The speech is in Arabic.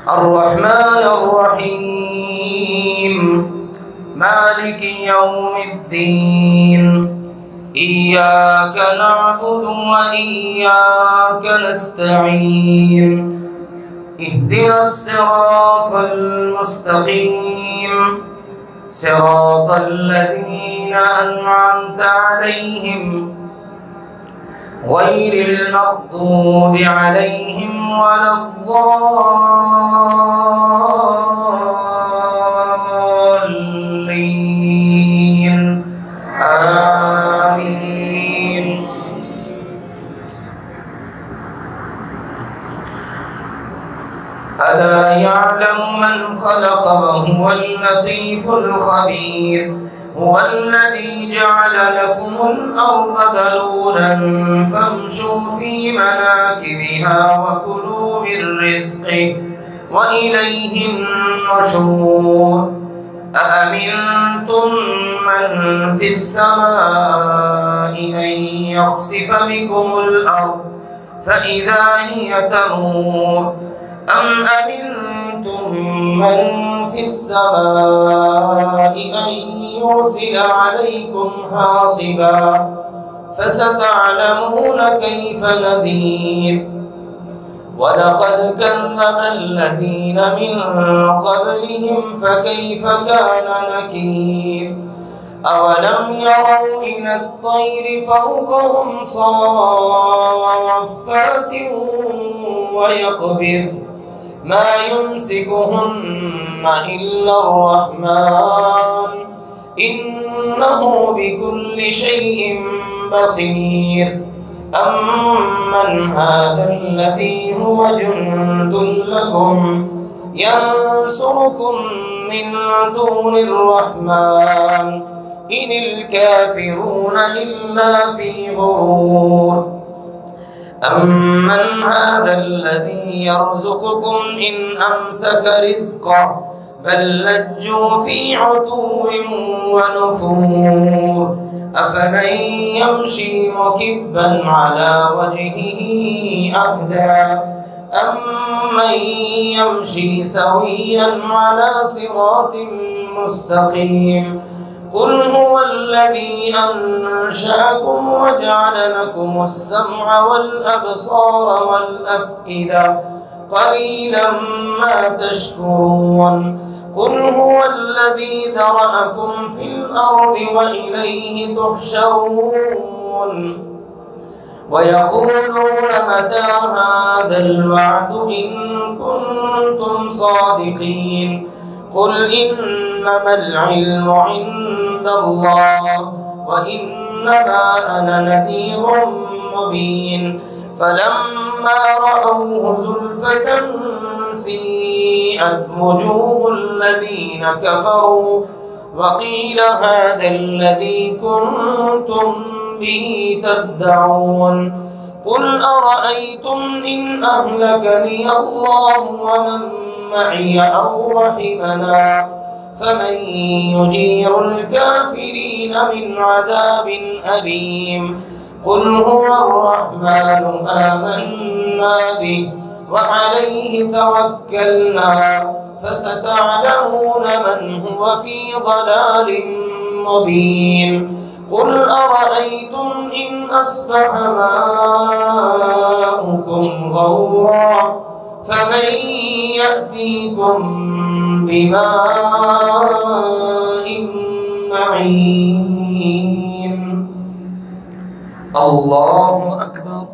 الرحمن الرحيم مالك يوم الدين إياك نعبد وإياك نستعين اهدنا الصراط المستقيم صراط الذين أنعمت عليهم غير المغضوب عليهم ولا الضالين آمين. ألا يعلم من خلق وهو اللطيف الخبير هو الذي جعل لكم الأرض ذلولا فامشوا في مناكبها وكلوا من رزقه وإليه النشور أأمنتم من في السماء أن يخسف بكم الأرض فإذا هي تمور أم أمنتم من في السماء أن يرسل عليكم حاصبا فستعلمون كيف نذير. ولقد كذب الذين من قبلهم فكيف كان نكير. أولم يروا إلى الطير فوقهم صافات ويقبض ما يمسكهن إلا الرحمن إنه بكل شيء بصير. أمن هذا الذي هو جند لكم ينصركم من دون الرحمن إن الكافرون إلا في غرور. أمن هذا الذي يرزقكم إن أمسك رزقه بل لجوا في عتو ونفور. أفمن يمشي مكبا على وجهه أهدى أمن يمشي سويا على صراط مستقيم. قل هو الذي أنشأكم وجعل لكم السمع والأبصار والأفئدة قليلا ما تشكرون. قل هو الذي ذرأكم في الأرض وإليه تحشرون. ويقولون متى هذا الوعد إن كنتم صادقين. قل إنما العلم عند الله وإنما أنا نذير مبين. فلما رأوه زلفة سيئت وجوه الذين كفروا وقيل هذا الذي كنتم به تدعون. قل أرأيتم إن أهلكني الله ومن معي أو رحمنا فمن يجير الكافرين من عذاب أليم. قل هو الرحمن آمنا به وعليه توكلنا فستعلمون من هو في ضلال مبين. قل أرأيتم إن أصبح ماؤكم غورا فمن يأتيكم بماء معين. الله أكبر.